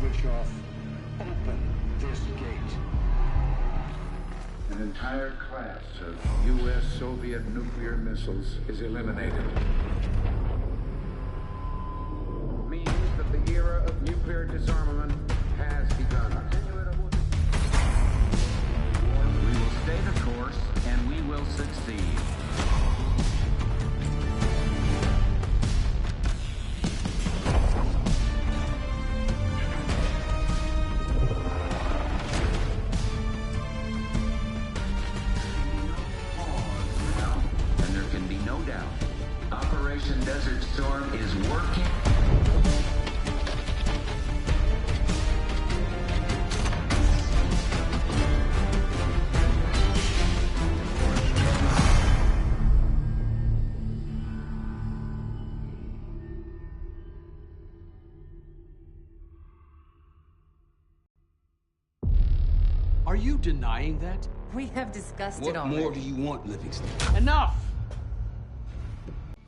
Gorbachev, open this gate. An entire class of U.S.-Soviet nuclear missiles is eliminated. Means that the era of nuclear disarmament has begun. We will stay the course, and we will succeed. And there can be no doubt, Operation Desert Storm is working. Are you denying that? We have discussed it What already. more do you want, Livingston? Enough!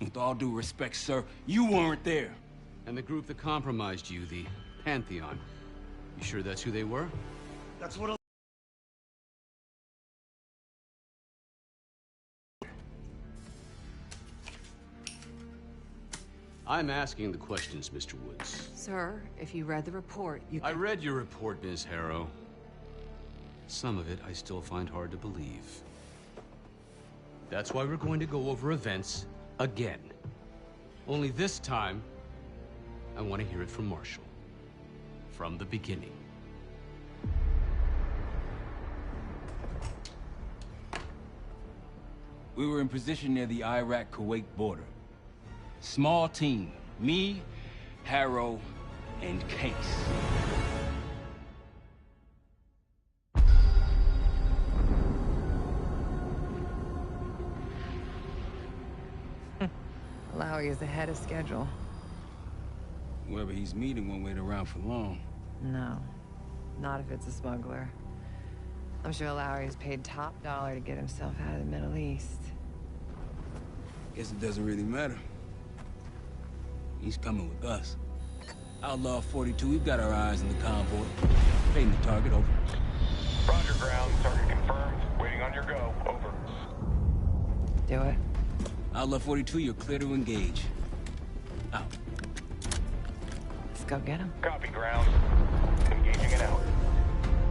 With all due respect, sir, you weren't there. And the group that compromised you, the Pantheon. You sure that's who they were? That's what I'm asking the questions, Mr. Woods. Sir, if you read the report, you I can... read your report, Ms. Harrow. Some of it I still find hard to believe. That's why we're going to go over events again. Only this time, I want to hear it from Marshall. From the beginning. We were in position near the Iraq-Kuwait border. Small team. Me, Harrow, and Case. Alawi is ahead of schedule. Whoever he's meeting won't wait around for long. No, not if it's a smuggler. I'm sure Alawi is paid top dollar to get himself out of the Middle East. Guess it doesn't really matter. He's coming with us. Outlaw 42, we've got our eyes on the convoy. Painting the target, over. Roger, ground. Target confirmed. Waiting on your go. Over. Do it. Outlaw 42, you're clear to engage. Out. Let's go get him. Copy, ground. Engaging it out.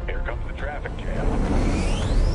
Here comes the traffic jam.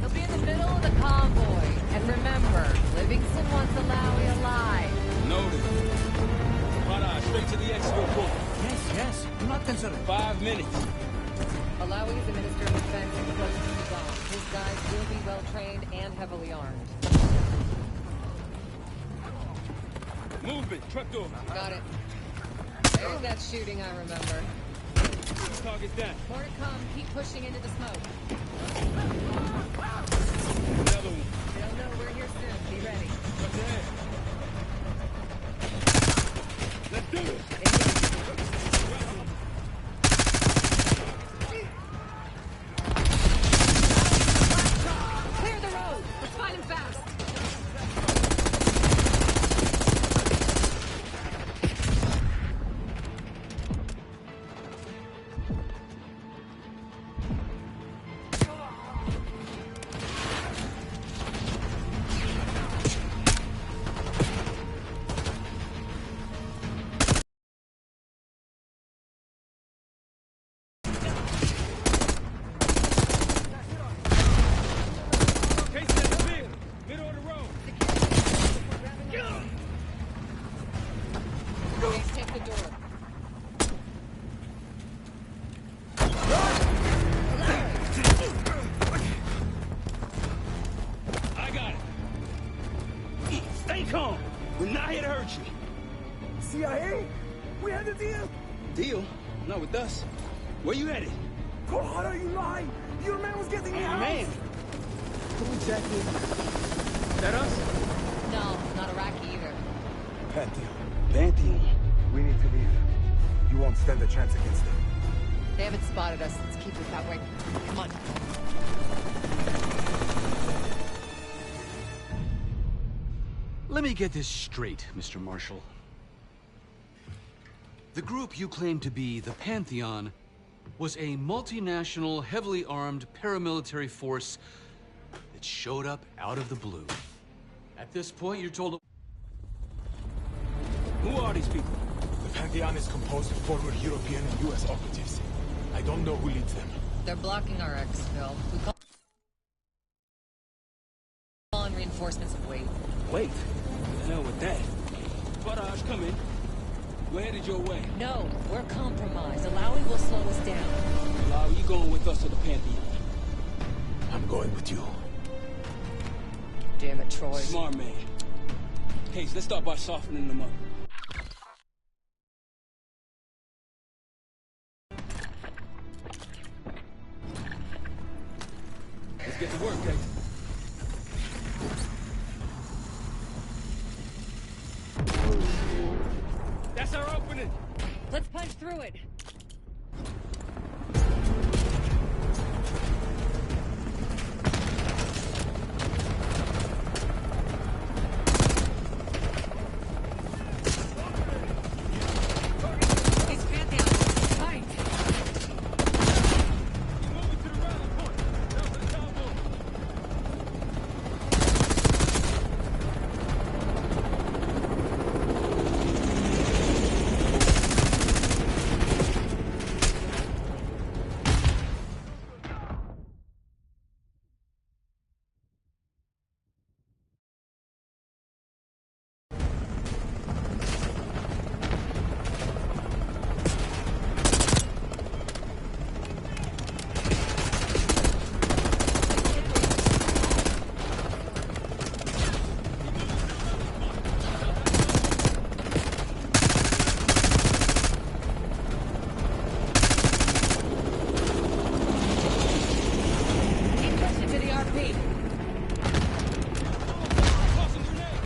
He'll be in the middle of the convoy. And remember, Livingston wants Alawi alive. Noted. Right, straight to the exfil point. Yes. I'm not concerned. 5 minutes. Alawi is a minister of defense and close to Saddam. His guys will be well-trained and heavily armed. Movement, truck door. Got it. There's that shooting I remember. Target's down. More to come. Keep pushing into the smoke. Another one. They'll know we're here soon. Be ready. What's ahead? Let's do it. Clear the road. Let's find him fast. Please take the door. I got it. Stay calm. We're not here to hurt you. CIA? We had a deal. Deal? Not with us. Where you headed? God, are you lying? Your man was getting me out. Man! Who exactly? Is that us? No, not Iraqi either. Pantheon. Pantheon. We need to leave. You won't stand a chance against them. They haven't spotted us. Let's keep it that way. Come on. Let me get this straight, Mr. Marshall. The group you claim to be the Pantheon was a multinational, heavily armed paramilitary force that showed up out of the blue. At this point, you're told... Who are these people? The Pantheon is composed of former European and U.S. operatives. I don't know who leads them. They're blocking our exfil. We call on reinforcements and wait. Wait. The hell with that. Faraj, come in. We're headed your way. No, we're compromised. Allowing will slow us down. Lau, you going with us to the Pantheon? I'm going with you. Damn it, Troy. Smart man. Case, let's start by softening them up. Let's get to work, Case. That's our opening. Let's punch through it. It's Pantheon. Fight. Moving to the rally point. Down to the convoy. Keep pushing to the RP. Tossing grenade.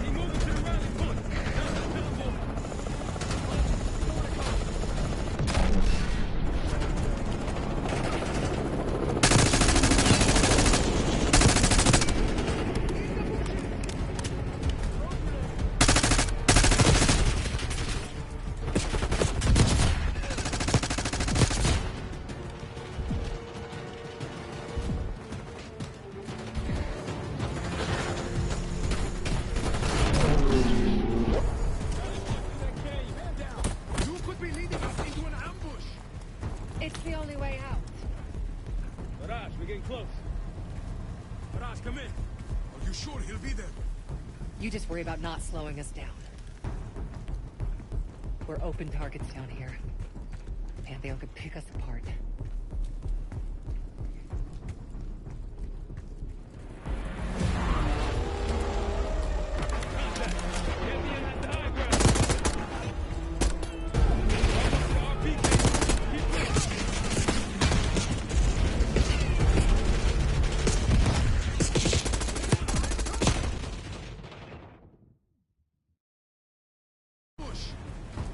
He moving to the rally point. Down to the convoy. You could be leading us into an ambush. It's the only way out. Faraj, we're getting close. Faraj, come in. Are you sure he'll be there? You just worry about not slowing us down. We're open targets down here. Pantheon could pick us apart. Pantheon at the high ground. RP case. Keep Push.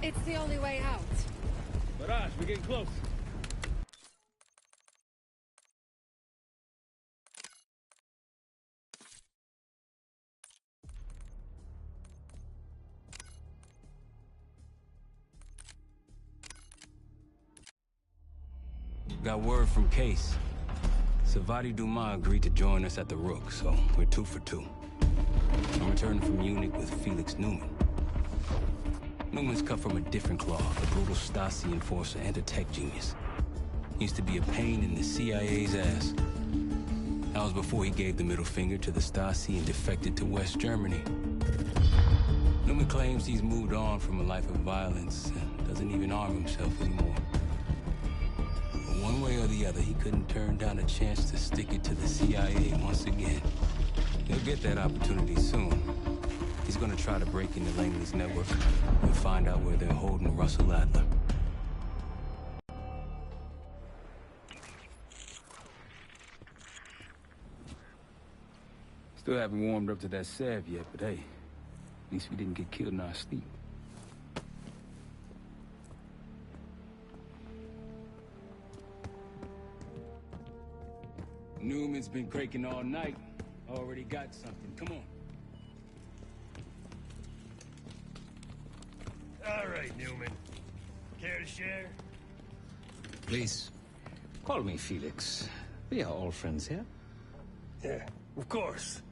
It's the only way out. Faraj, we're getting close. Got word from Case. Savati Dumas agreed to join us at the Rook, so we're 2 for 2. I'm returning from Munich with Felix Newman. Newman's cut from a different cloth, a brutal Stasi enforcer and a tech genius. Used to be a pain in the CIA's ass. That was before he gave the middle finger to the Stasi and defected to West Germany. Newman claims he's moved on from a life of violence and doesn't even arm himself anymore. But one way or the other, he couldn't turn down a chance to stick it to the CIA once again. He'll get that opportunity soon. He's gonna try to break into Langley's network and find out where they're holding Russell Adler. Still haven't warmed up to that salve yet, but hey, at least we didn't get killed in our sleep. Newman's been cranking all night. Already got something. Come on. All right, Newman. Care to share? Please, call me Felix. We are all friends here. Yeah, of course.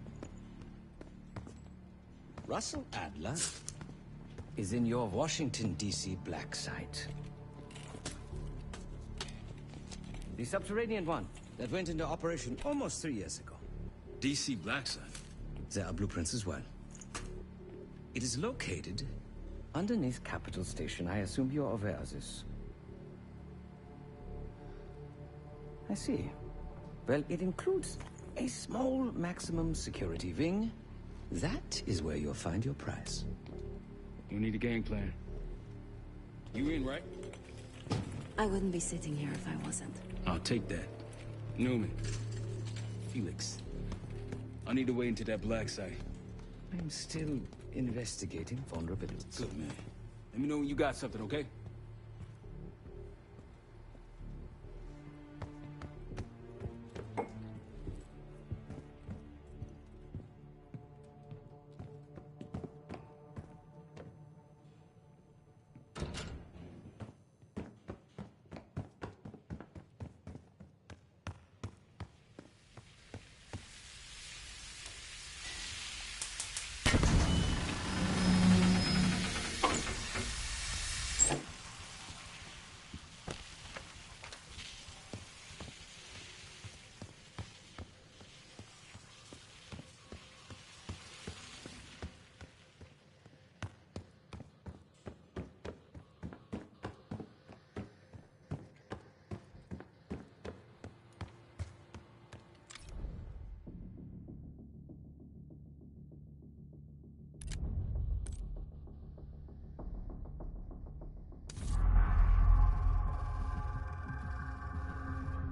Russell Adler is in your Washington, D.C. black site. The subterranean one that went into operation almost 3 years ago. DC black site. There are blueprints as well. It is located underneath Capitol Station. I assume you're aware of this. I see. Well, it includes a small maximum security wing. That is where you'll find your prize. We need a game plan. You in, right? I wouldn't be sitting here if I wasn't. I'll take that. Newman. Felix. I need to wait into that black site. I'm still investigating vulnerabilities. Good, man. Let me know when you got something, okay?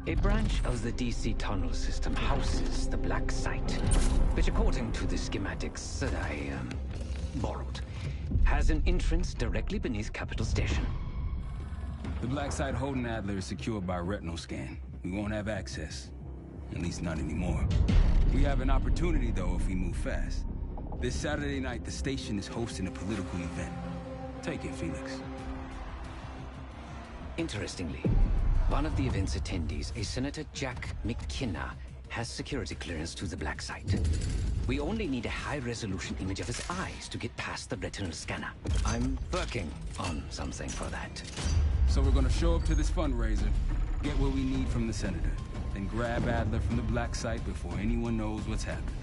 A branch of the DC tunnel system houses the black site, which according to the schematics that I borrowed, has an entrance directly beneath Capitol Station. The black site holding Adler is secured by retinal scan. We won't have access. At least not anymore. We have an opportunity, though, if we move fast. This Saturday night, the station is hosting a political event. Take it, Felix. Interestingly, one of the event's attendees, a Senator Jack McKenna, has security clearance to the black site. We only need a high-resolution image of his eyes to get past the retinal scanner. I'm working on something for that. So we're gonna show up to this fundraiser, get what we need from the Senator, then grab Adler from the black site before anyone knows what's happened.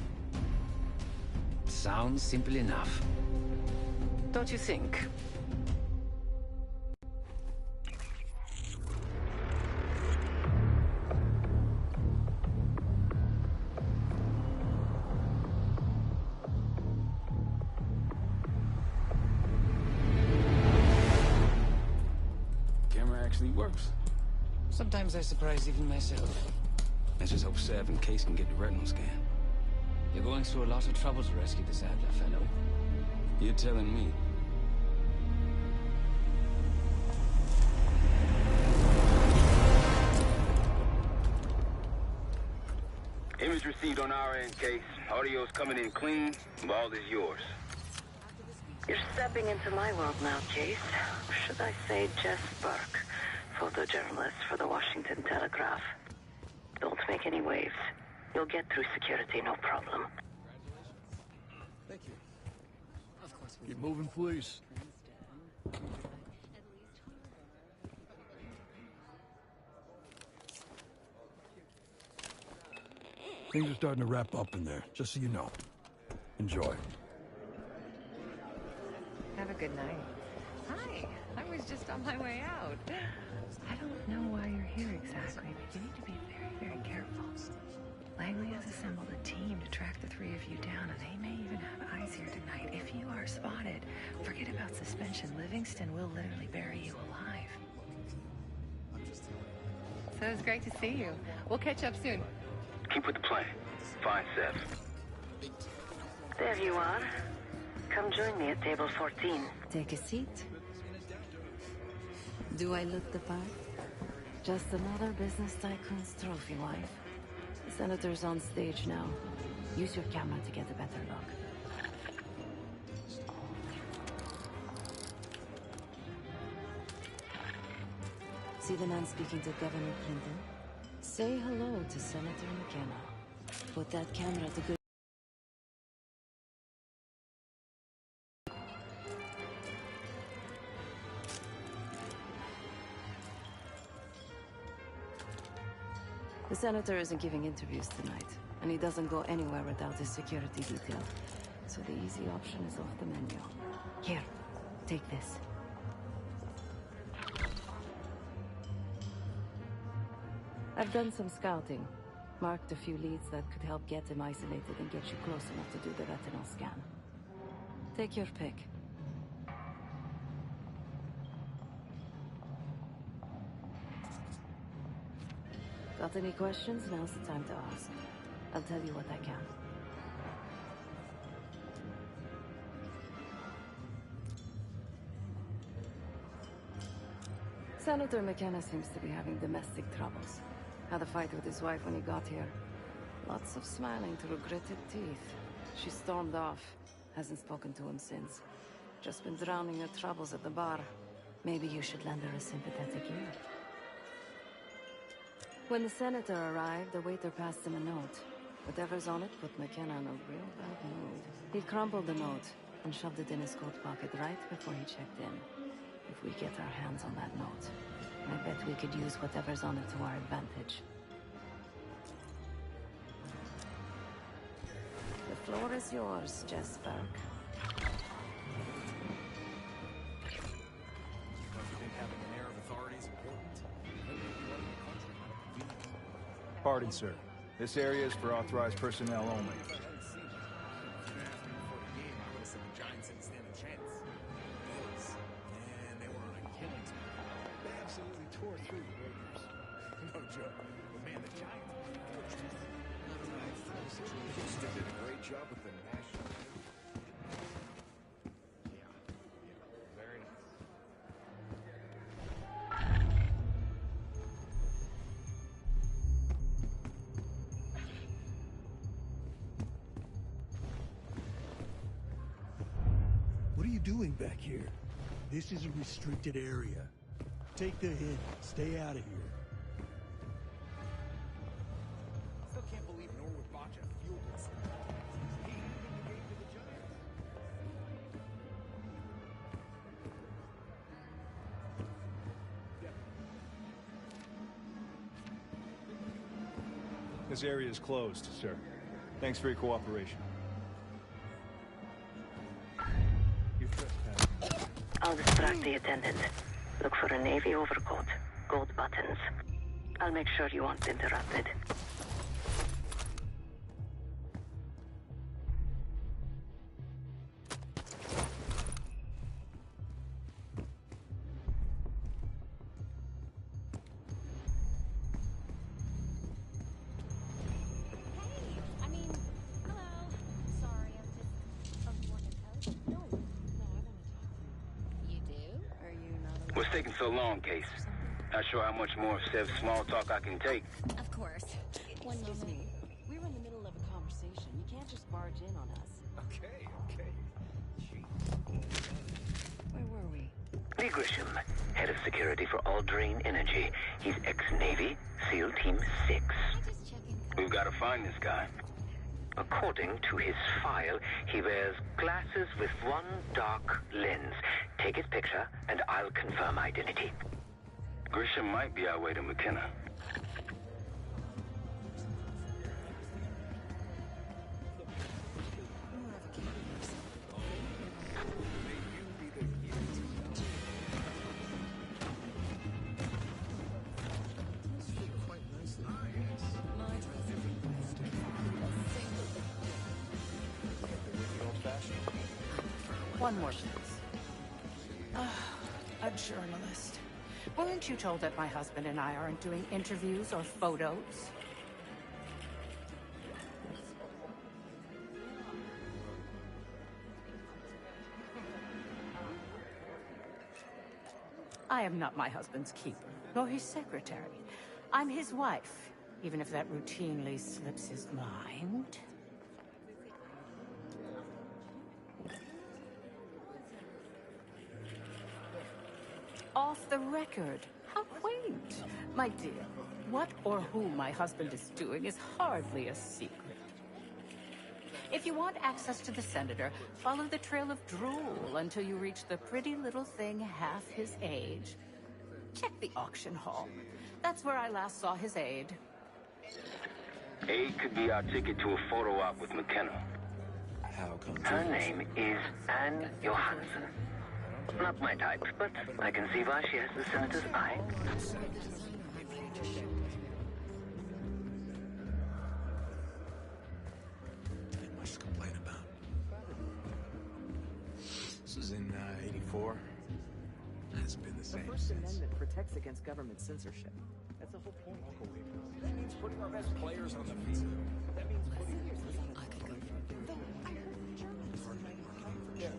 Sounds simple enough. Don't you think? Works. Sometimes I surprise even myself. Let's just hope Sav and Case can get the retinal scan. You're going through a lot of trouble to rescue this Adler fellow. You're telling me. Image received on our end, Case. Audio's coming in clean. Ball is yours. You're stepping into my world now, Case. Or should I say Jess Burke, photojournalist for the Washington Telegraph. Don't make any waves. You'll get through security, no problem. Thank you. Of course. Keep moving, please. Things are starting to wrap up in there, just so you know. Enjoy. Have a good night. Hi, I was just on my way out. I don't know why you're here exactly, but you need to be very, very careful. Langley has assembled a team to track the three of you down, and they may even have eyes here tonight. If you are spotted, forget about suspension. Livingston will literally bury you alive. So it's great to see you. We'll catch up soon. Keep with the plan. Find Seth. There you are. Come join me at table 14. Take a seat. Do I look the part? Just another business tycoon's trophy wife. The senator's on stage now. Use your camera to get a better look. See the man speaking to Governor Clinton? Say hello to Senator McKenna. Put that camera to good... The senator isn't giving interviews tonight, and he doesn't go anywhere without his security detail. So the easy option is off the menu. Here, take this. I've done some scouting. Marked a few leads that could help get him isolated and get you close enough to do the retinal scan. Take your pick. Got any questions? Now's the time to ask. I'll tell you what I can. Senator McKenna seems to be having domestic troubles. Had a fight with his wife when he got here. Lots of smiling through gritted teeth. She stormed off. Hasn't spoken to him since. Just been drowning her troubles at the bar. Maybe you should lend her a sympathetic ear. When the senator arrived, the waiter passed him a note. Whatever's on it put McKenna in a real bad mood. He crumpled the note and shoved it in his coat pocket right before he checked in. If we get our hands on that note, I bet we could use whatever's on it to our advantage. The floor is yours, Jess Burke. Pardon, sir. This area is for authorized personnel only. What are you doing back here? This is a restricted area. Take the hint. Stay out of here. Still can't believe Norwood Botcha fueled this. He even gave to the Giants. This area is closed, sir. Thanks for your cooperation. I'll distract the attendant. Look for a navy overcoat, gold buttons. I'll make sure you aren't interrupted. What's taking so long, Case? Not sure how much more of Sev's small talk I can take. Of course. Excuse me. We were in the middle of a conversation. You can't just barge in on us. Okay. Where were we? Lee Grisham, head of security for Alderain Energy. He's ex-Navy, SEAL Team 6. We've got to find this guy. According to his file, he wears glasses with one dark lens. Take his picture, and I'll confirm identity. Grisham might be our way to McKenna. One more, please. A journalist. Weren't you told that my husband and I aren't doing interviews or photos? I am not my husband's keeper, nor his secretary. I'm his wife, even if that routinely slips his mind. Off the record. How quaint. My dear, what or who my husband is doing is hardly a secret. If you want access to the senator, follow the trail of drool until you reach the pretty little thing half his age. Check the auction hall. That's where I last saw his aide. Aide could be our ticket to a photo op with McKenna. How come? Her name is Anne Johansson. Not my type, but I can see why she has the senator's eye. Ain't much to complain about. This was in 84. Hasn't been the same The First since. Amendment protects against government censorship. That's the whole point. That means putting our best players on the field. That means putting... I could go for a beer. Though I heard journalists might come for Yeah.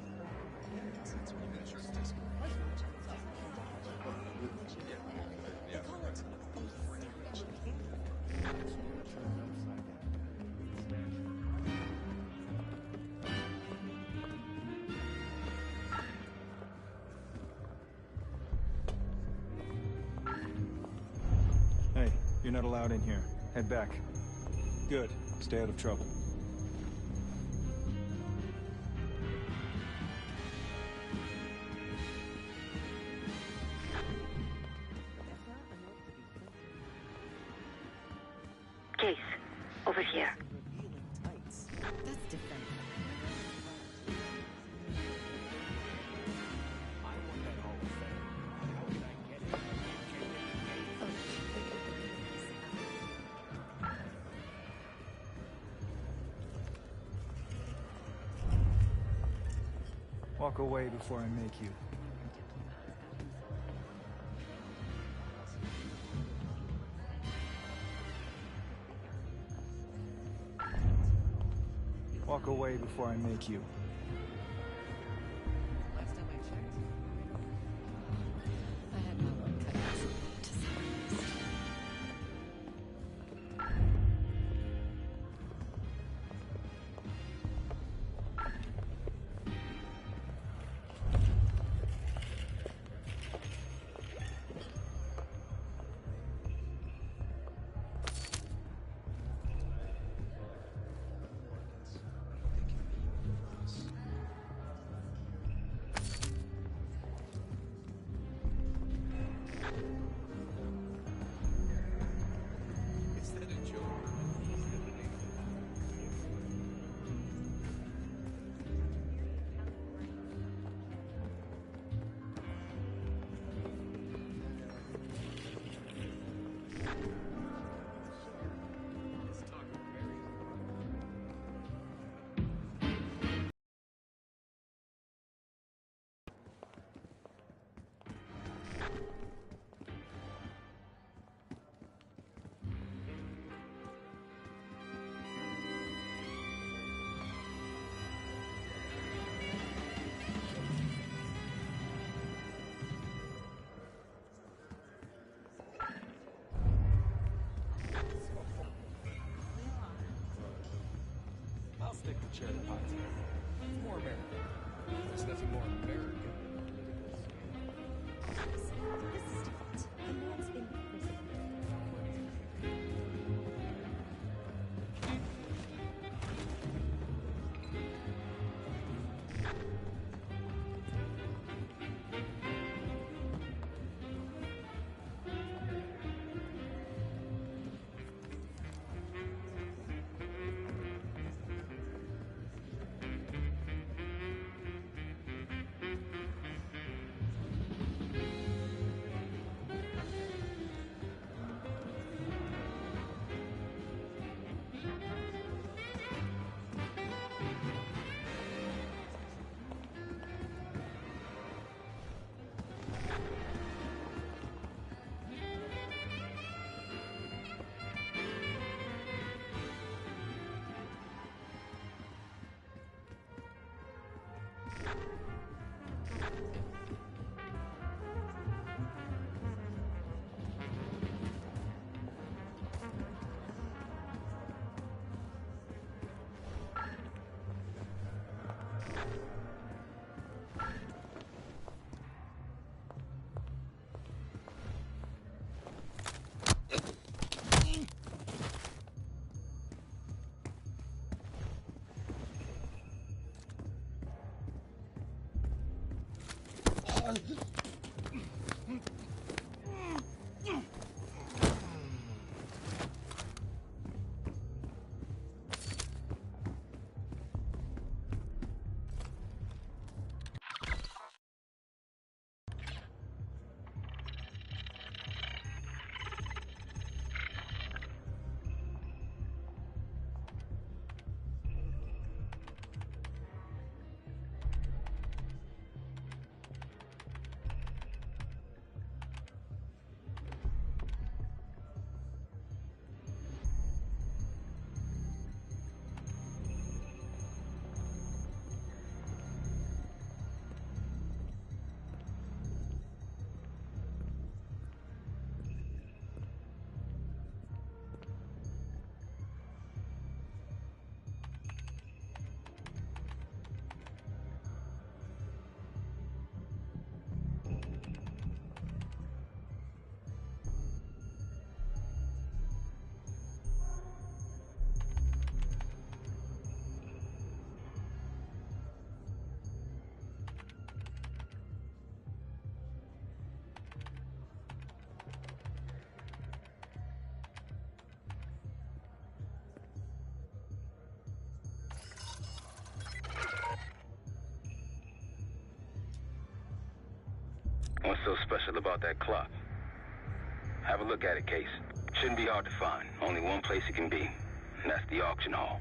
Hey, you're not allowed in here. Head back. Good. Stay out of trouble. Case, over here. That's different. Walk away before I make you. Walk away before I make you. Last time I checked, I had my work cut out, to say the least. Is that a joke? I'll stick with cherry pie. It's more American. There's nothing more American. This is different. The man's in prison. What's so special about that clock? Have a look at it, Case. Shouldn't be hard to find. Only one place it can be, and that's the auction hall.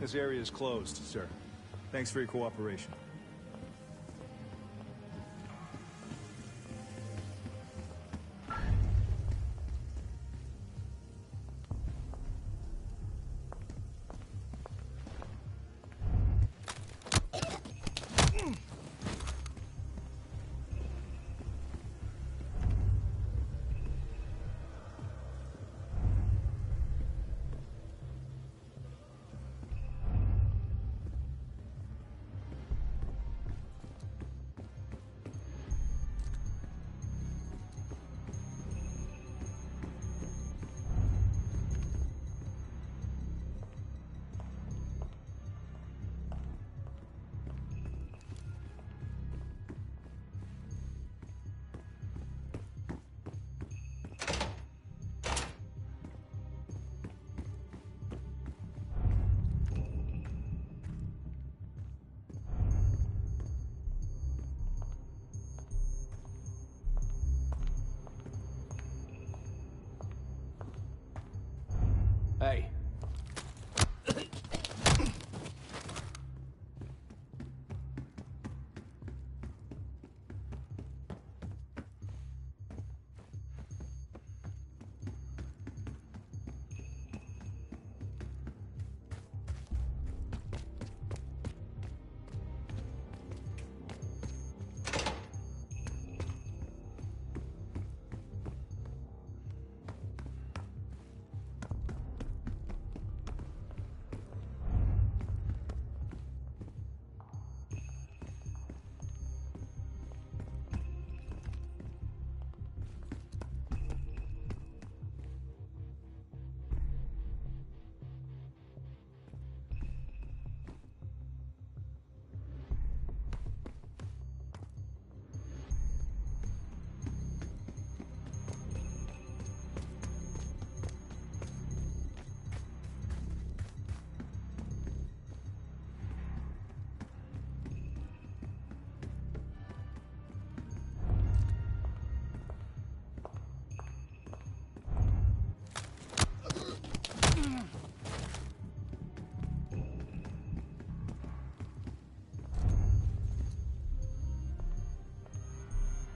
This area is closed, sir. Thanks for your cooperation.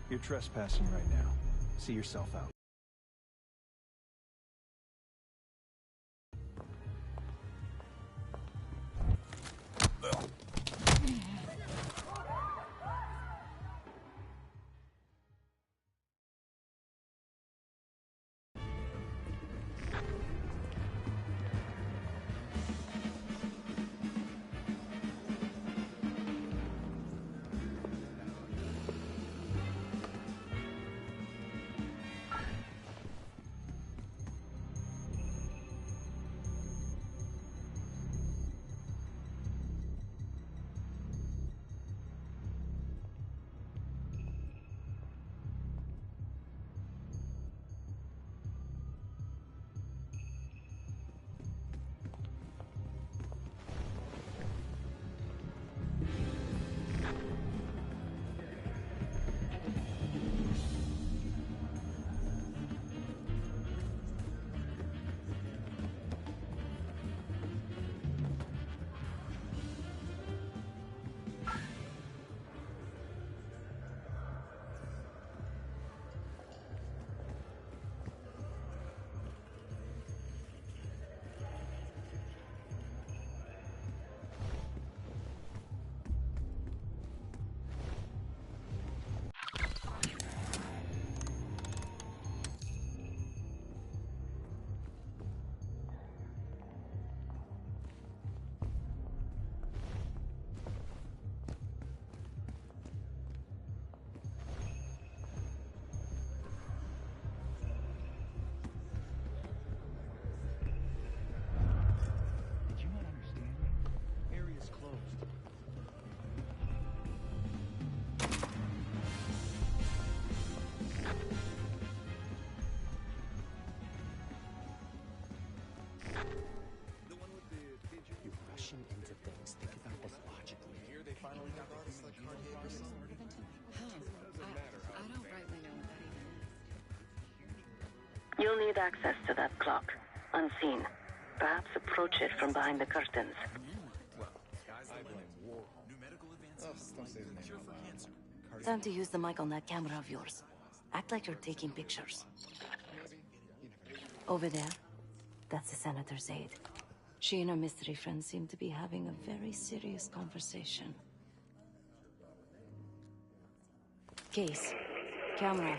You're trespassing right now. See yourself out. Into things. Think about this logically. Here they finally got artists like Cartier Bresson. I don't rightly know what that even is. You'll need access to that clock, unseen. Perhaps approach it from behind the curtains. Time to use the mic on that camera of yours. Act like you're taking pictures. Over there, that's the senator's aide. She and her mystery friend seem to be having a very serious conversation. Case. Camera.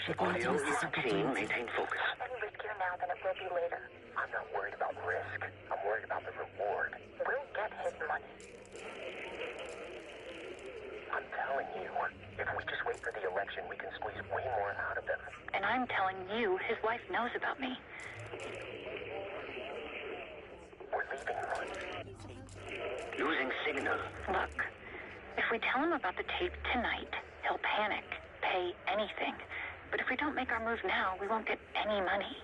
We're going to miss this opportunity. Maintain focus. Any riskier now than it will be later. I'm not worried about risk. I'm worried about the reward. We'll get his money. I'm telling you, if we just wait for the election, we can squeeze way more out of them. And I'm telling you, his wife knows about me. We're leaving. Losing signal. Look, if we tell him about the tape tonight, he'll panic, pay anything. But if we don't make our move now, we won't get any money.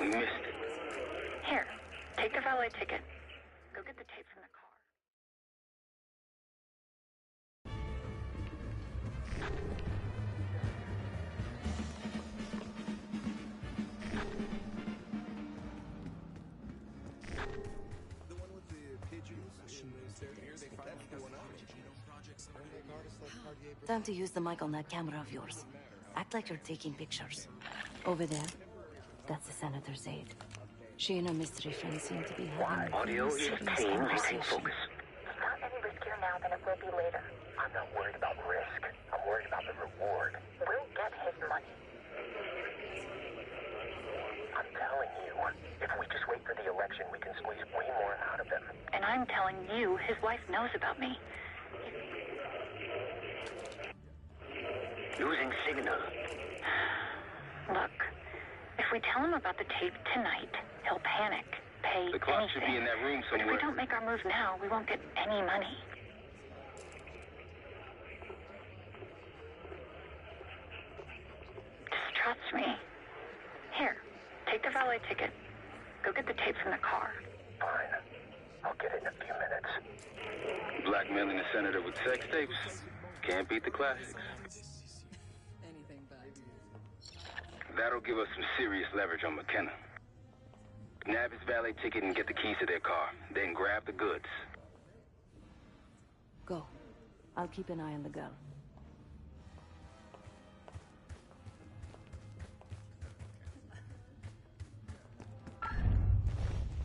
We missed it. Here, take the valet ticket. Go get the tape from the car. Time to use the mic on that camera of yours. Act like you're taking pictures. Over there, that's the senator's aide. She and her mystery friend seem to be having a very serious conversation. Focus. It's not any riskier now than it will be later. I'm not worried about risk. I'm worried about the reward. We'll get his money. I'm telling you, if we just wait for the election, we can squeeze way more out of them. And I'm telling you, his wife knows about me. Losing signal. Look, if we tell him about the tape tonight, he'll panic, pay The clock anything. should be in that room But if somewhere. we don't make our move now, we won't get any money. Just trust me. Here, take the valet ticket. Go get the tape from the car. Fine. I'll get it in a few minutes. Blackmailing the senator with sex tapes? Can't beat the classics. That'll give us some serious leverage on McKenna. Nab his valet ticket and get the keys to their car. Then grab the goods. I'll keep an eye on the girl.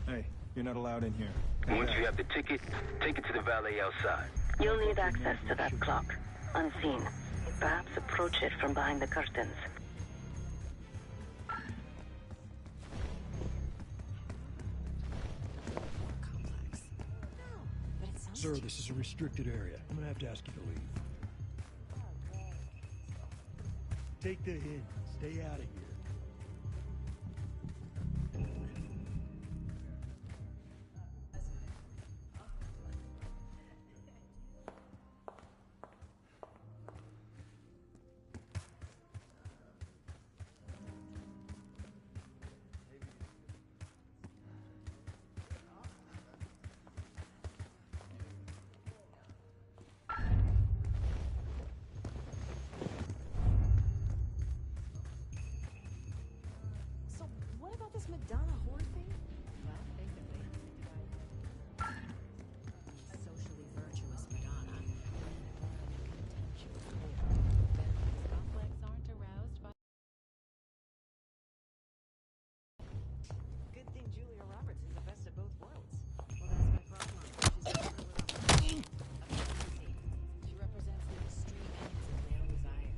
Hey, you're not allowed in here. Once you have the ticket, take it to the valet outside. You'll need access to that clock, unseen. Perhaps approach it from behind the curtains. Sir, this is a restricted area. I'm gonna have to ask you to leave. Take the hint. Stay out of here. So, what about this Madonna whore thing? Well, basically, socially virtuous Madonna. Contemptuous whore. Benefits complex aren't aroused by. Good thing Julia Roberts is the best of both worlds. Well, that's my problem. She's a fantasy. She represents the extreme ends of male desire.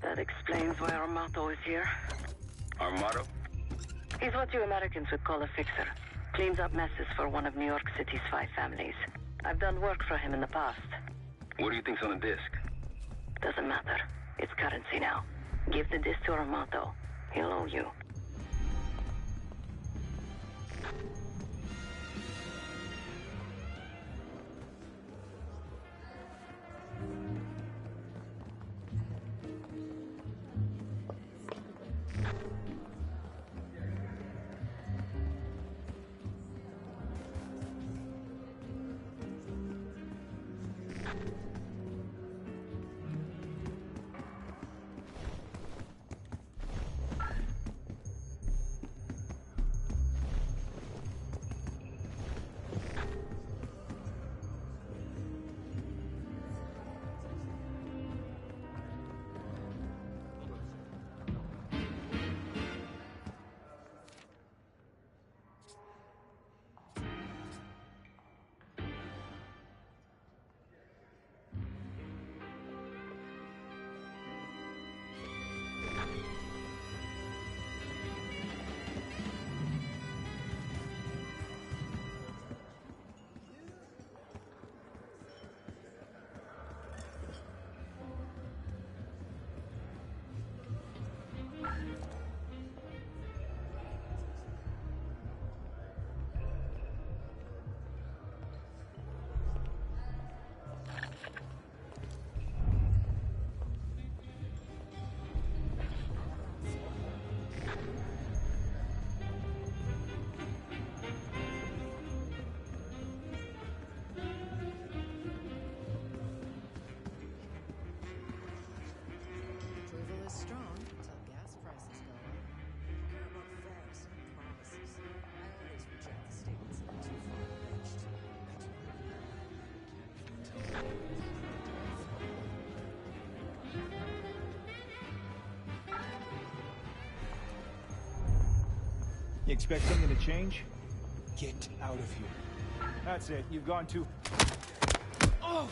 That explains why Armato is here. Armato? He's what you Americans would call a fixer. Cleans up messes for one of New York City's 5 families. I've done work for him in the past. What do you think's on the disc? Doesn't matter. It's currency now. Give the disc to Armato. He'll owe you. You expect something to change? Get out of here. That's it. You've gone too... Oh!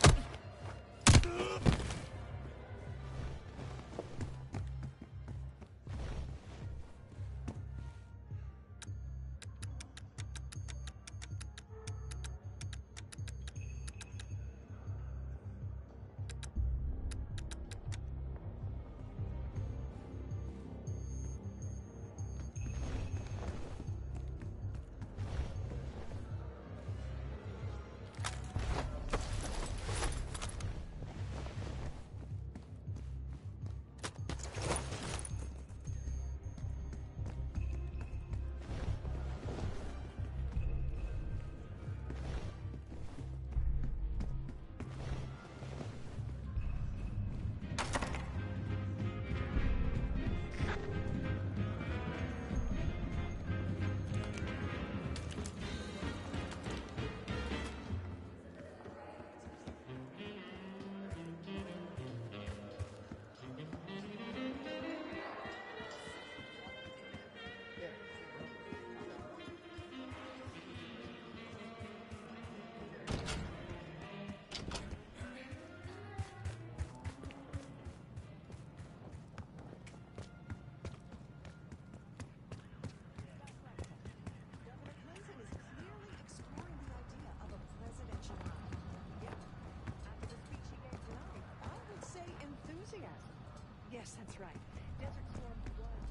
Yes, that's right. Desert Storm was...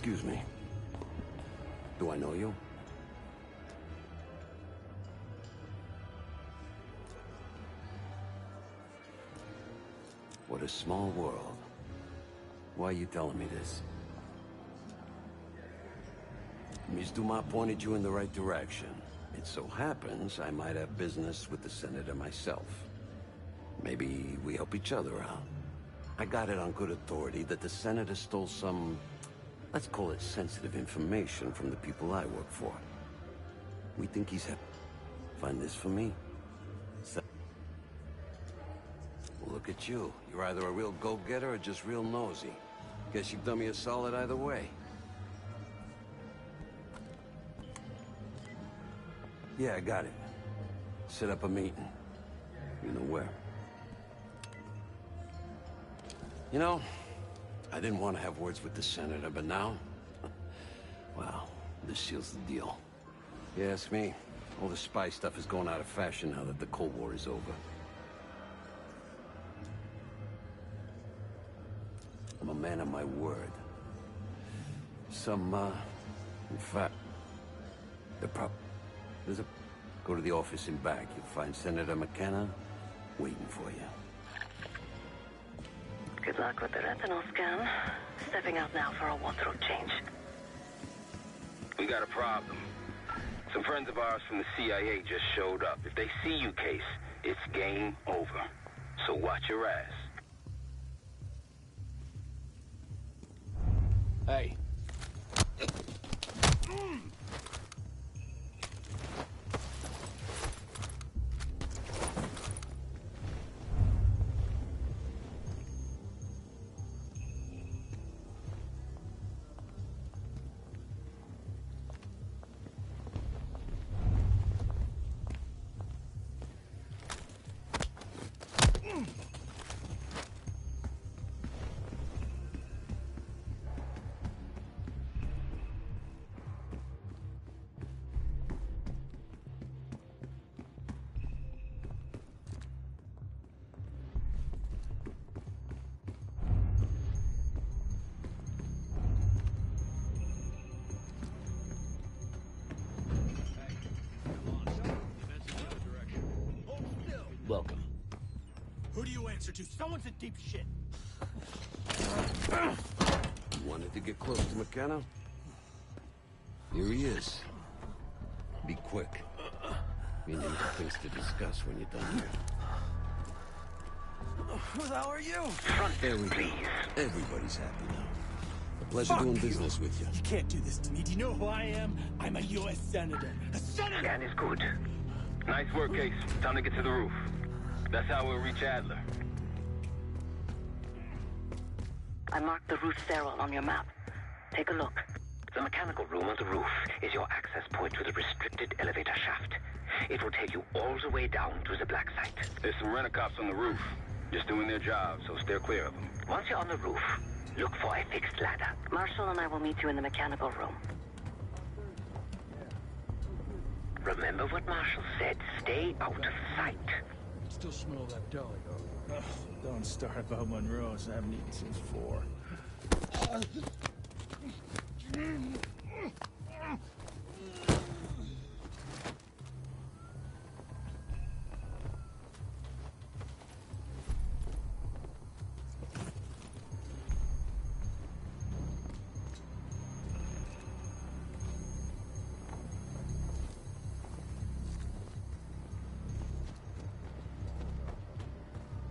Excuse me. Do I know you? What a small world. Why are you telling me this? Ms. Dumas pointed you in the right direction. It so happens I might have business with the Senator myself. Maybe we help each other out. I got it on good authority that the Senator stole some, let's call it sensitive information from the people I work for. We think he's find this for me? Well, look at you. You're either a real go-getter or just real nosy. Guess you've done me a solid either way. Yeah, I got it. Set up a meeting. You know where. You know, I didn't want to have words with the Senator, but now... well, this seals the deal. You ask me, all the spy stuff is going out of fashion now that the Cold War is over. I'm a man of my word. In fact, go to the office in back. You'll find Senator McKenna waiting for you. Good luck with the retinal scan. Stepping out now for a wardrobe change. We got a problem. Some friends of ours from the CIA just showed up. If they see you, Case, it's game over. So watch your ass. Hey. Welcome. Who do you answer to? Someone's in deep shit. You wanted to get close to McKenna? Here he is. Be quick. Me and you have things to discuss when you're done here. Who the hell are you? There we go. Everybody's happy now. A pleasure doing business with you. You can't do this to me. Do you know who I am? I'm a U.S. Senator. A senator! Scan is good. Nice work, Case. Time to get to the roof. That's how we'll reach Adler. I marked the roof stairwell on your map. Take a look. The mechanical room on the roof is your access point to the restricted elevator shaft. It will take you all the way down to the black site. There's some rent-a-cops on the roof. Just doing their job, so steer clear of them. Once you're on the roof, look for a fixed ladder. Marshall and I will meet you in the mechanical room. Remember what Marshall said. Stay out of sight. Still smell that deli, though. Ugh, don't start about Monroe's. I haven't eaten since 4.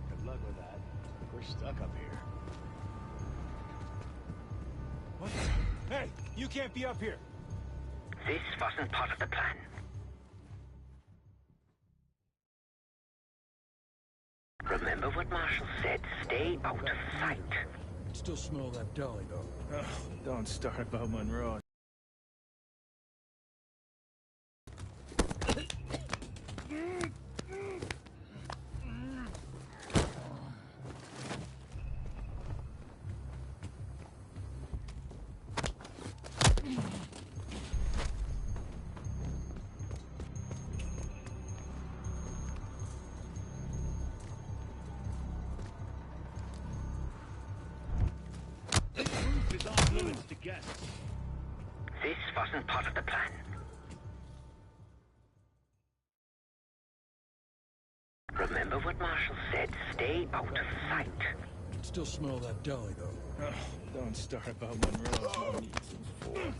Good luck with that. We're stuck up here. What? Hey, you can't be up here. This wasn't part of the plan. Remember what Marshall said. Stay out of sight. Still smell that deli, though. Ugh, don't start about Monroe. Is off limits to guests. This wasn't part of the plan. Remember what Marshall said. Stay out of sight. Still smell that deli, though. Ugh, don't start about Monroe. I haven't eaten since 4.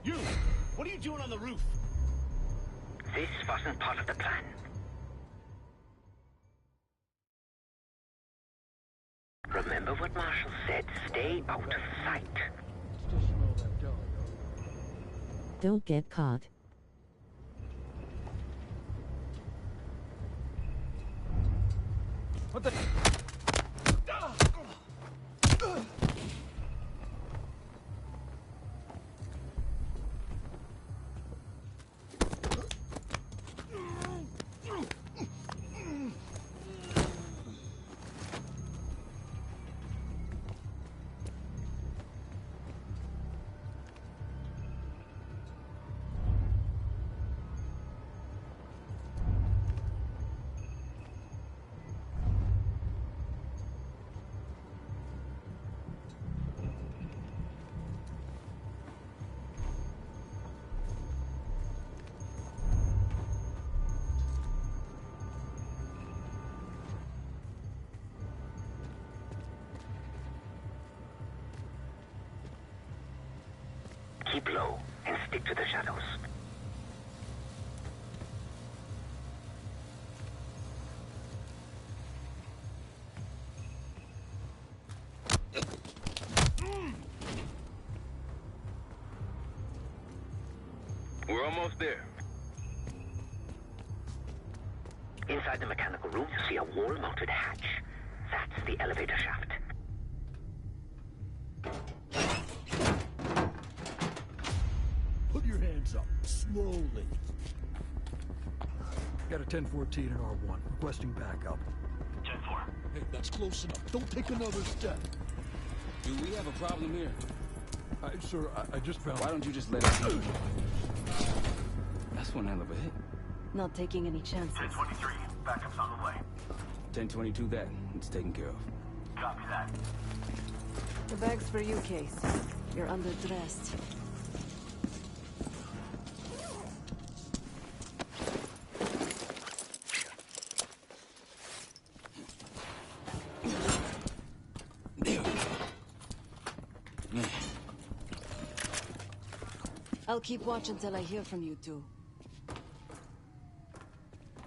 You! What are you doing on the roof? This wasn't part of the plan. Remember what Marshall said. Stay out of sight. Still smell that deli, though. Don't get caught. What the? Keep low and stick to the shadows. We're almost there. Inside the mechanical room, you see a wall-mounted hatch. That's the elevator shaft. Put your hands up, slowly. Got a 1014 in R1, requesting backup. 10-4. Hey, that's close enough. Don't take another step. Do we have a problem here? Sir, I just found... Why don't you just let us know? That's one hell of a hit. Not taking any chances. 1023, backup's on the way. 1022 that. It's taken care of. Copy that. The bag's for you, Case. You're underdressed. I'll keep watch until I hear from you two.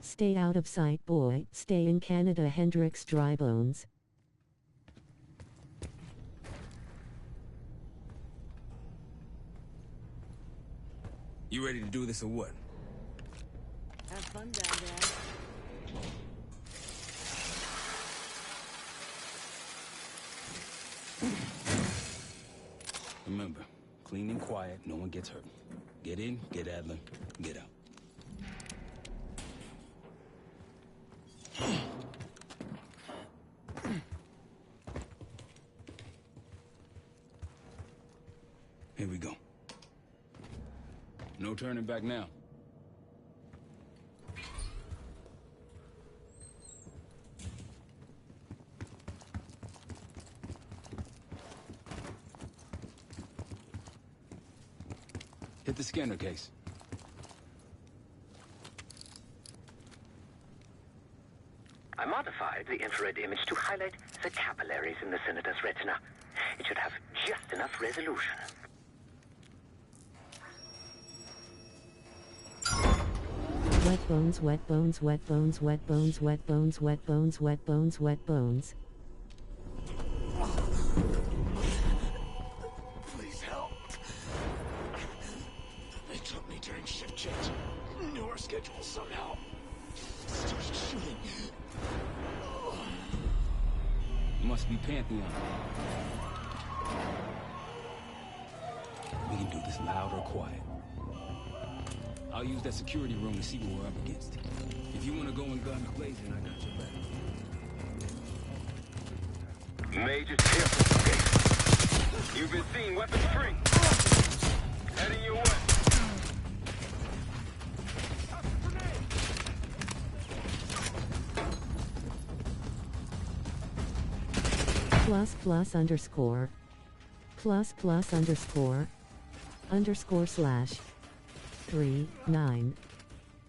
Stay out of sight, boy. Stay in Canada, Hendrix Drybones. You ready to do this or what? Have fun down there. Remember, clean and quiet, no one gets hurt. Get in, get Adler, get out. Here we go. No turning back now. Hit the scanner, Case. I modified the infrared image to highlight the capillaries in the Senator's retina. It should have just enough resolution. Wet bones, wet bones, wet bones, wet bones, wet bones, wet bones, wet bones, wet bones. Please help. They took me during shift change. Knew our schedule somehow. Started shooting. Must be Pantheon. We can do this loud or quiet. I'll use that security room to see what we're up against. If you want to go in guns blazing, I got your back. Major careful, Case. You've been seen weapons free. Heading your way. Plus underscore. Plus underscore slash. 39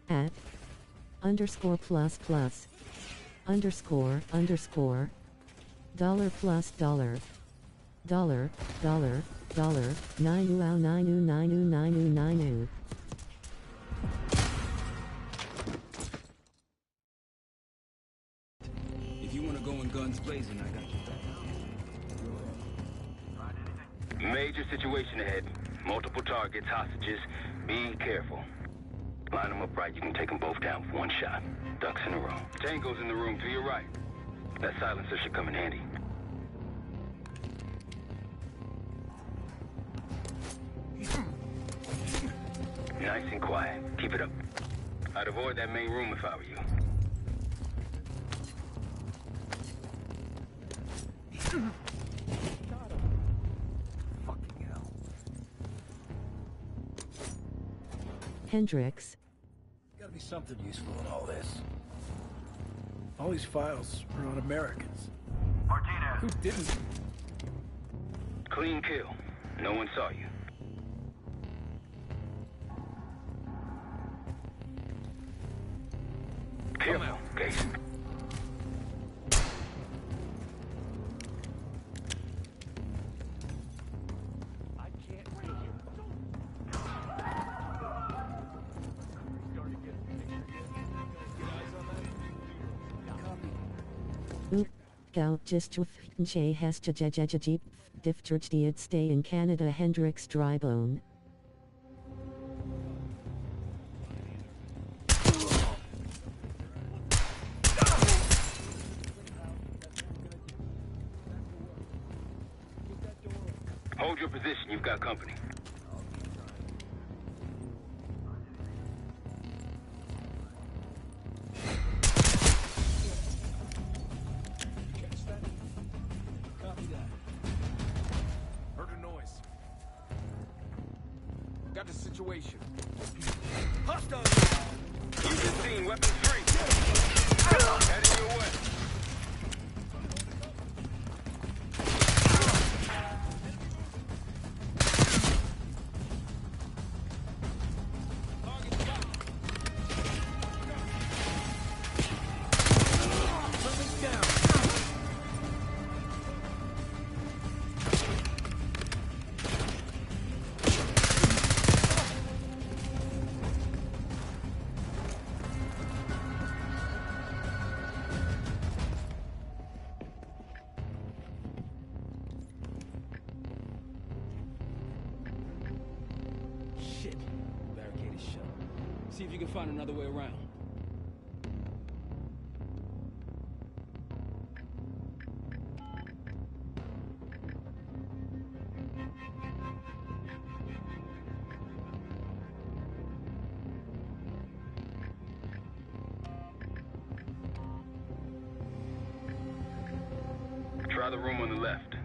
at underscore plus underscore dollar plus dollar 9 If you want to go in guns blazing, I got your back. Major situation ahead. Multiple targets, hostages. Be careful. Line them up right. You can take them both down with one shot. Ducks in a row. Tango's in the room to your right. That silencer should come in handy. Nice and quiet. Keep it up. I'd avoid that main room if I were you. Hendrix. Gotta be something useful in all this. All these files are on Americans. Martinez. Who didn't? Clean kill. No one saw you. Careful, Case. Gout just Che has to jeep Difterjdiet stay in Canada Hendrix Drybone. Hold your position. You've got company. Copy that. Heard a noise. Got the situation. Hostiles! Use the scene. Weapons free. Heading your way. Shit. Barricade is shut. See if you can find another way around. Try the room on the left.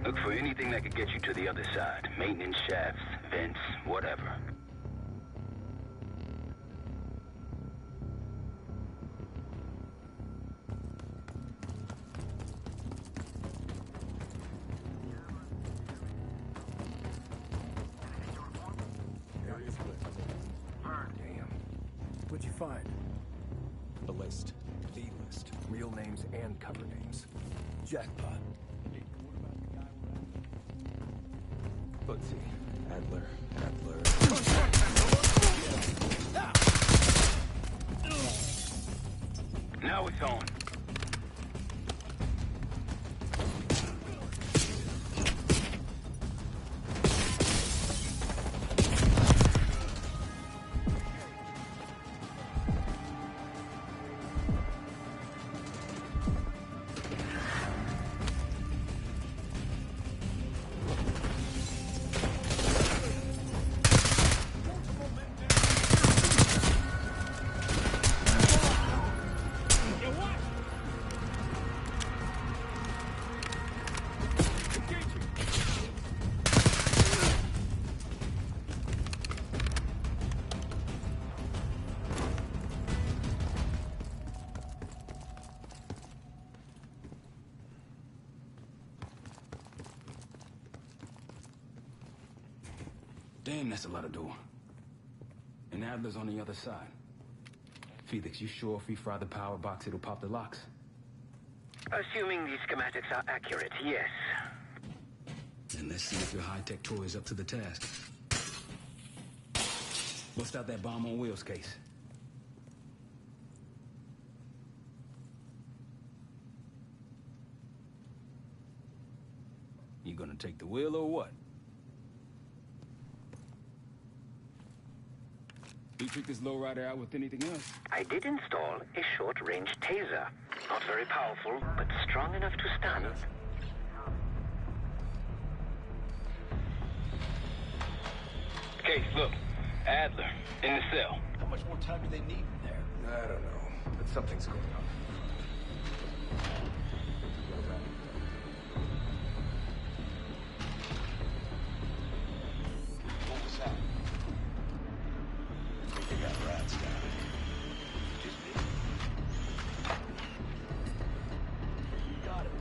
Look for anything that could get you to the other side. Maintenance shafts, vents, whatever. Damn. What'd you find? The list. The list. Real names and cover names. Jackpot. Let's see. Adler. Now it's on. Damn, that's a lot of door. And Adler's on the other side. Felix, you sure if we fry the power box, it'll pop the locks? Assuming these schematics are accurate, yes. Then let's see if your high-tech toy is up to the task. Bust out that bomb on wheels case. You gonna take the wheel or what? You trick this lowrider out with anything else? I did install a short-range taser. Not very powerful, but strong enough to stun. Case, look. Adler, in the cell. How much more time do they need in there? I don't know, but something's going on. What was that? I think they got rats down here. Just me? Got it.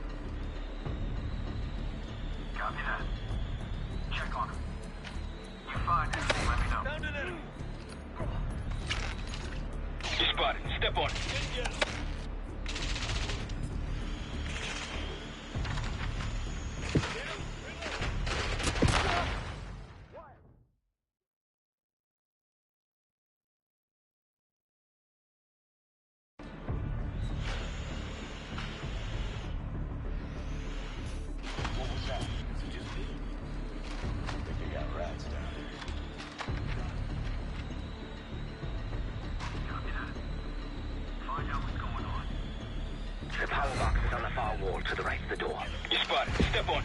Copy that. Check on him. You find anything, let me know. Found an enemy. You spotted. Step on it. What was that? Is it just me? I think they got rats down here. Copy that. Find out what's going on. The power box is on the far wall to the right of the door. You spotted. Step on it.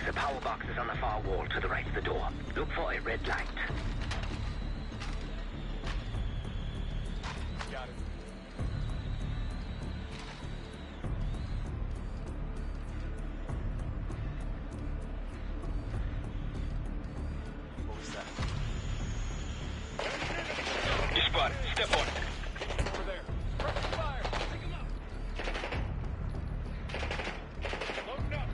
The power box is on the far wall to the right of the door. Look for a red light. Got it. What was that? You spotted. Step on it. Over there. Press fire. Take him out. Loading up.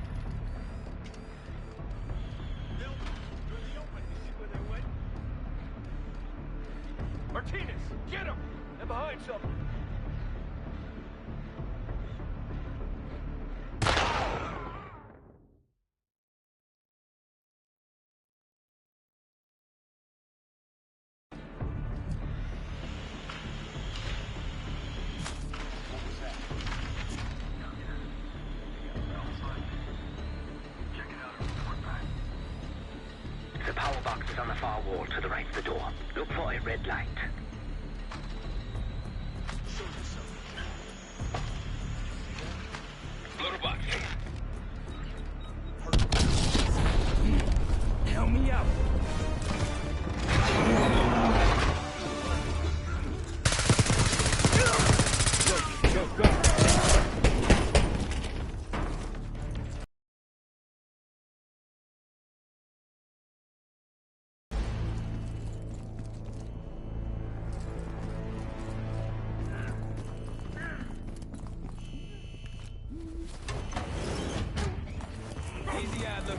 Bill, through the open. You see where they went? Martinez, get him! They're behind something. What was that? Check it out and report back. The power box is on the far wall to the right of the door. Look for a red light. Blow the box. Help me out. Go, go, go. Easy, Adler.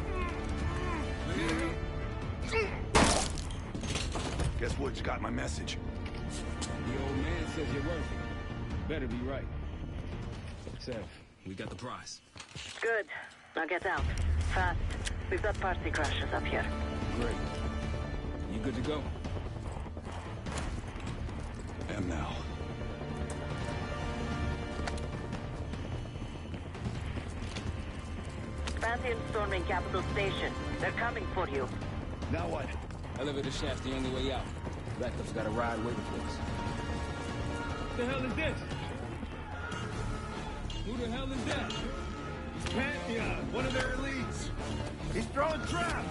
Guess what? You got my message. The old man says you're worth it. Better be right. Seth, we got the prize. Good. Now get out. Fast. We've got party crashes up here. Great. You good to go? Am now. Pantheon storming Capital Station. They're coming for you. Now what? Elevator shaft's the only way out. Ratcliffe's got a ride waiting for us. What the hell is this? Who the hell is that? It's Pantheon, one of their elites. He's throwing traps.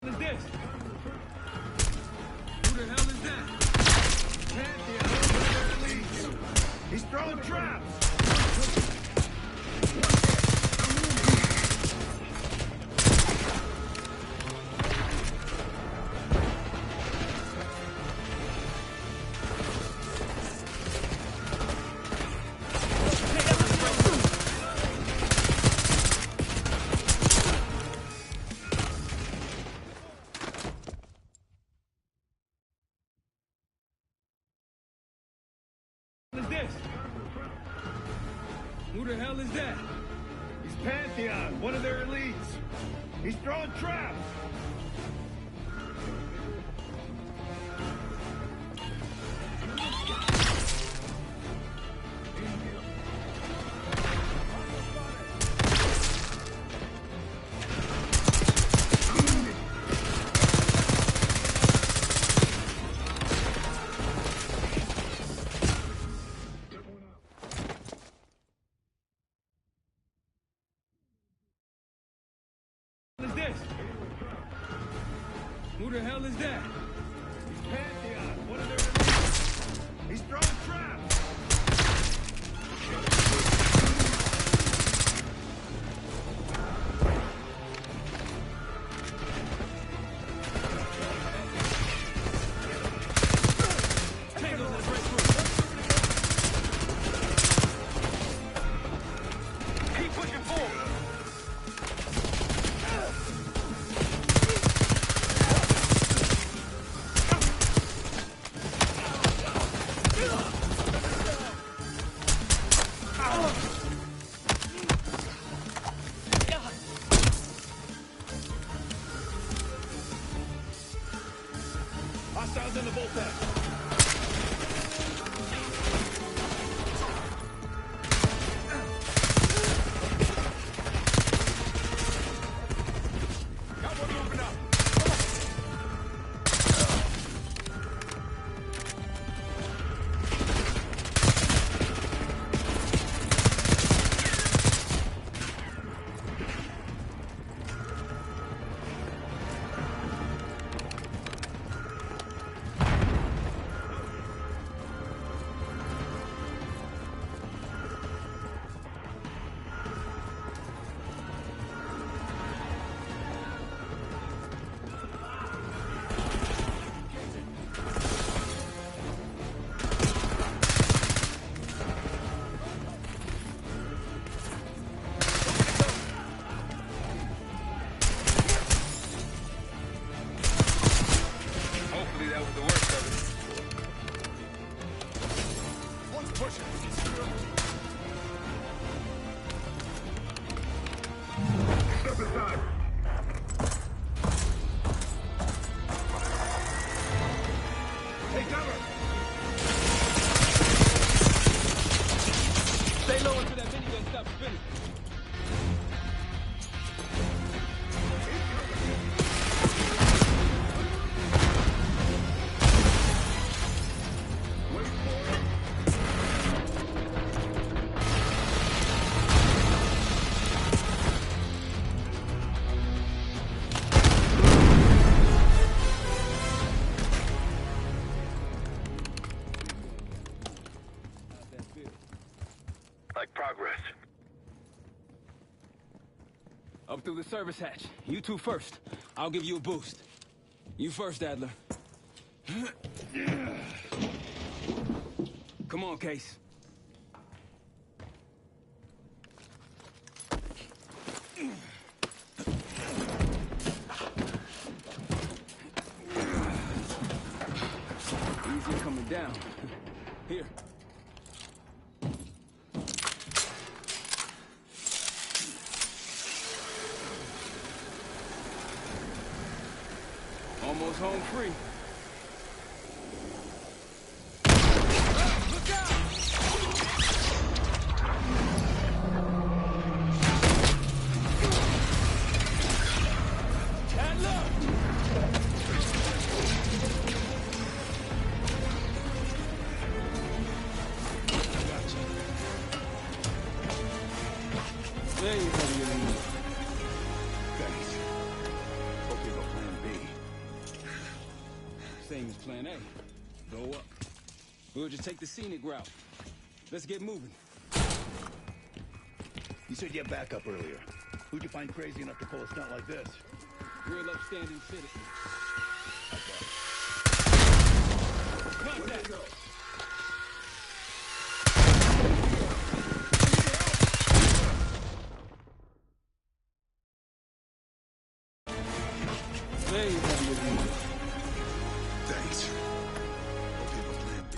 What is this? Who the hell is that? Pantheon, one of their elites. He's throwing traps. What is this? Who the hell is that? He's Pantheon, one of their elites. He's throwing traps. What is this? Who the hell is that? He's Pantheon, one of their elites. He's throwing traps. Keep pushing forward. Hostiles in the Voltex. Got one moving up. up inside. Take cover. Stay low until that minigun stops spinning. Like progress. Up through the service hatch. You two first. I'll give you a boost. You first, Adler. Come on, Case. Easy coming down. Here. Almost home free. Look out! Adler! Gotcha. There you go, you enemy. Thanks. Hope you have a plan B. Same as plan A. Go up. We'll just take the scenic route. Let's get moving. You said you had backup earlier. Who'd you find crazy enough to pull a stunt like this? Real upstanding citizen. Contact! There you have your unit. Thanks. Hope you have a plan B.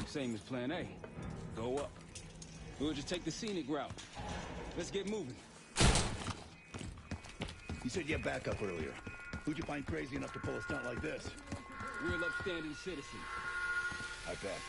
Same as plan A. Go up. We'll just take the scenic route. Let's get moving. You said you had backup earlier. Who'd you find crazy enough to pull a stunt like this? Real upstanding citizen. I bet.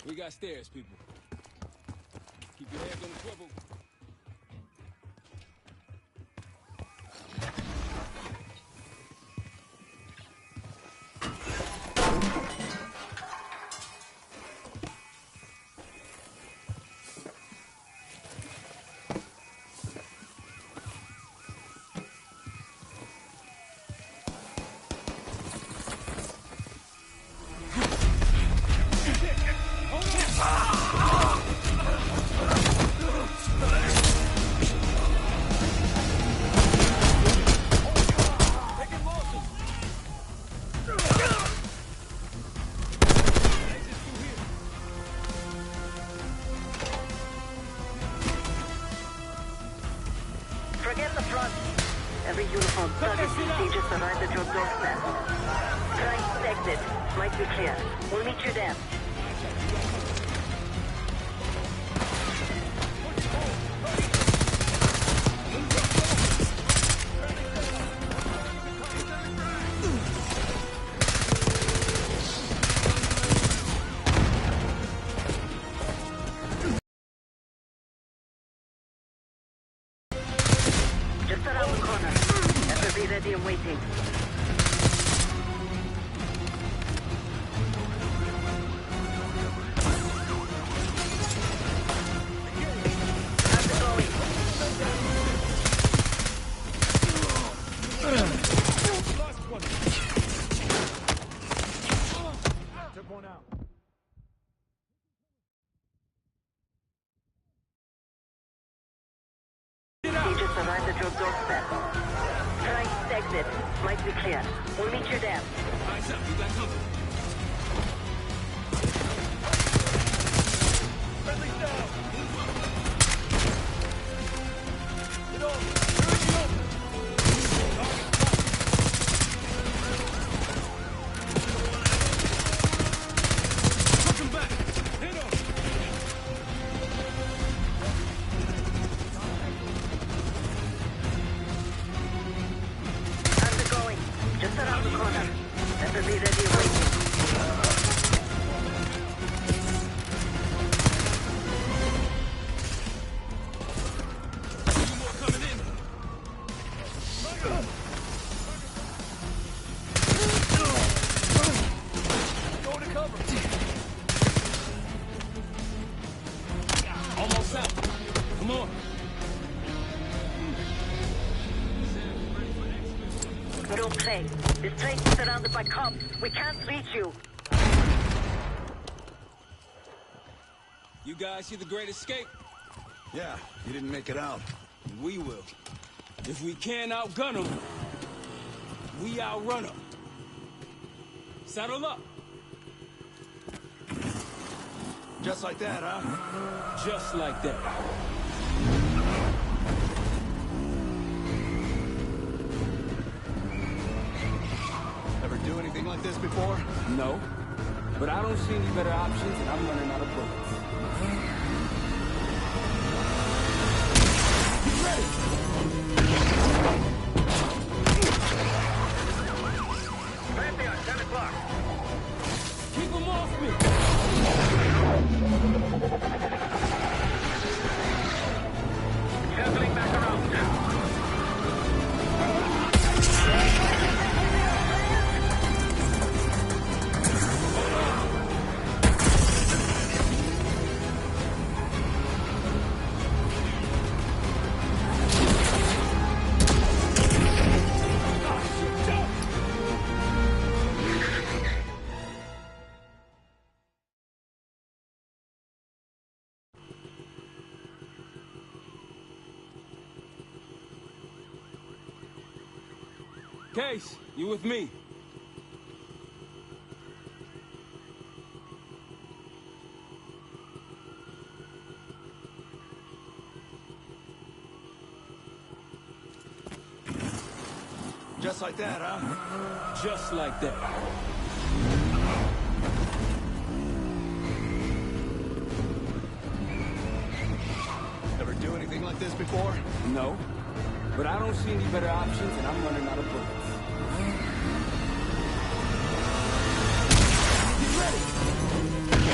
We got stairs, people. Keep your heads on the swivel. Forget the front. Every uniform service procedure arrives at your doorstep. Try exit. Might be clear. We'll meet you there. Just around the corner. Ever be ready and waiting. arrived at your doorstep. Christ exit. Might be clear. We'll meet you there. Eyes up, you got company. Friendly down. Get over. Almost out. Come on. No play. This place is surrounded by cops. We can't reach you. You guys see the Great Escape? Yeah, you didn't make it out. We will. If we can't outgun them, we outrun them. Saddle up. Just like that, huh? Just like that. Ever do anything like this before? No. But I don't see any better options, and I'm running out of bullets. Get ready! Pantheon, 10 o'clock. Keep them off me! Circling back around. Case, you with me? Just like that, huh? Just like that. Ever do anything like this before? No. But I don't see any better options, and I'm running out of bullets. Get ready!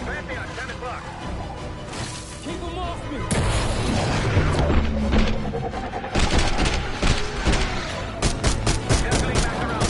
Pantheon, 10 o'clock. Keep them off me! Circling back around.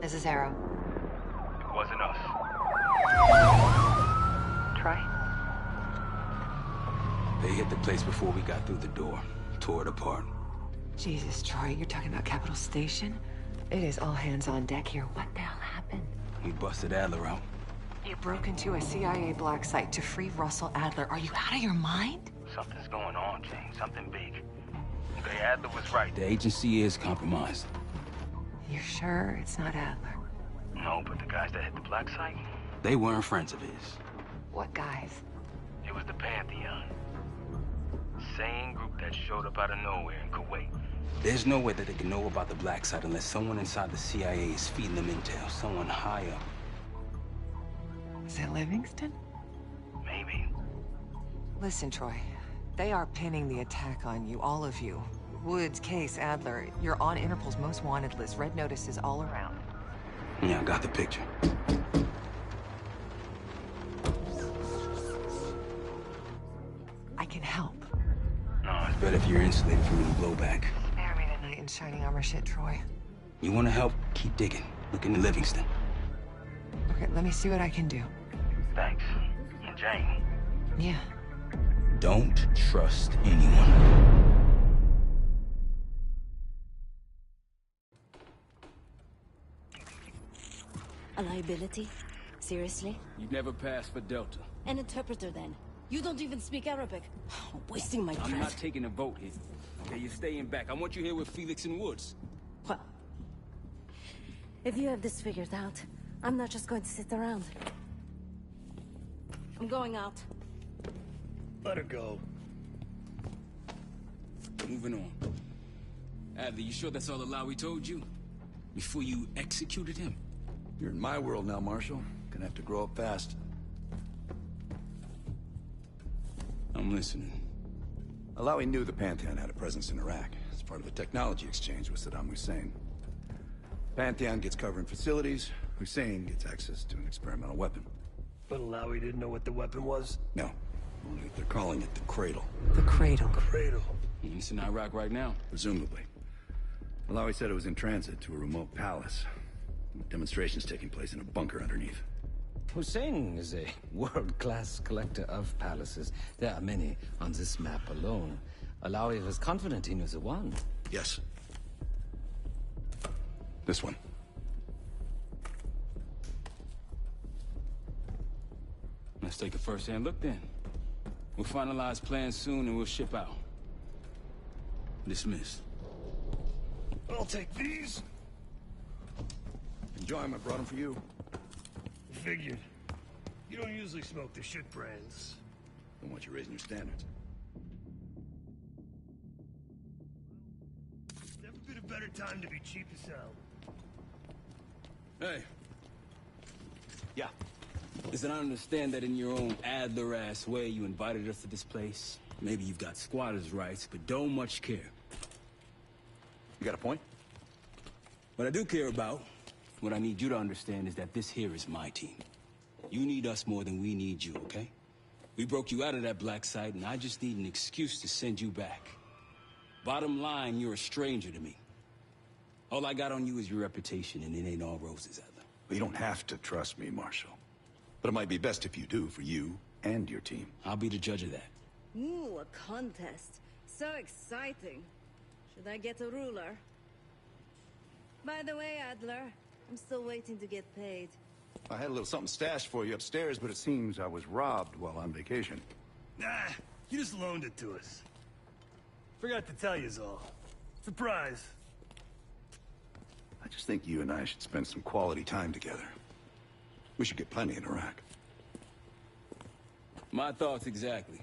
This is Harrow. Wasn't us. Troy? They hit the place before we got through the door. Tore it apart. Jesus, Troy, you're talking about Capital Station? It is all hands on deck here. What the hell happened? We busted Adler out. You broke into a CIA black site to free Russell Adler. Are you out of your mind? Something's going on, Jane. Something big. Okay, Adler was right. The agency is compromised. You're sure it's not Adler? No, but the guys that hit the black site, They weren't friends of his. What guys? it was the Pantheon. Same group that showed up out of nowhere in Kuwait. There's no way that they can know about the black site unless someone inside the CIA is feeding them intel. Someone high up. Is it Livingston? Maybe. Listen, Troy. They are pinning the attack on you, all of you. Woods, Case, Adler, you're on Interpol's most wanted list. Red notices all around. Yeah, I got the picture. I can help. No, it's better if you're insulated from any blowback. Spare me tonight in shining armor shit, Troy. You want to help? Keep digging. Look into Livingston. Okay, let me see what I can do. Thanks. And Jane. Yeah. Don't trust anyone. A liability? Seriously? You never passed for Delta. An interpreter then? You don't even speak Arabic. Wasting my breath. I'm not taking a vote here. Okay, you're staying back. I want you here with Felix and Woods. Well, if you have this figured out, I'm not just going to sit around. I'm going out. Let her go. Moving on. Adler, you sure that's all the lie we told you? Before you executed him? You're in my world now, Marshal. Gonna have to grow up fast. I'm listening. Alawi knew the Pantheon had a presence in Iraq. It's part of a technology exchange with Saddam Hussein. Pantheon gets cover in facilities. Hussein gets access to an experimental weapon. But Alawi didn't know what the weapon was? No. Only they're calling it the Cradle. The Cradle. Cradle. It's in Iraq right now. Presumably. Alawi said it was in transit to a remote palace. Demonstrations taking place in a bunker underneath. Hussein is a world-class collector of palaces. There are many on this map alone. Alawi was confident he knew the one. Yes. This one. Let's take a first-hand look then. We'll finalize plans soon and we'll ship out. Dismissed. I'll take these. Enjoy them. I brought them for you. Figured. You don't usually smoke the shit brands. Don't want you raising your standards. Never been a better time to be cheap as hell. Hey. Yeah. Listen, I understand that in your own Adler-ass way you invited us to this place. Maybe you've got squatters' rights, but don't much care. You got a point? What I do care about, what I need you to understand is that this here is my team. You need us more than we need you, okay? We broke you out of that black site, and I just need an excuse to send you back. Bottom line, you're a stranger to me. All I got on you is your reputation, and it ain't all roses, Adler. Well, you don't have to trust me, Marshal. But it might be best if you do, for you and your team. I'll be the judge of that. Ooh, a contest. So exciting. Should I get a ruler? By the way, Adler, I'm still waiting to get paid. I had a little something stashed for you upstairs, but it seems I was robbed while on vacation. Nah, you just loaned it to us. Forgot to tell yous all. Surprise. I just think you and I should spend some quality time together. We should get plenty in Iraq. My thoughts exactly.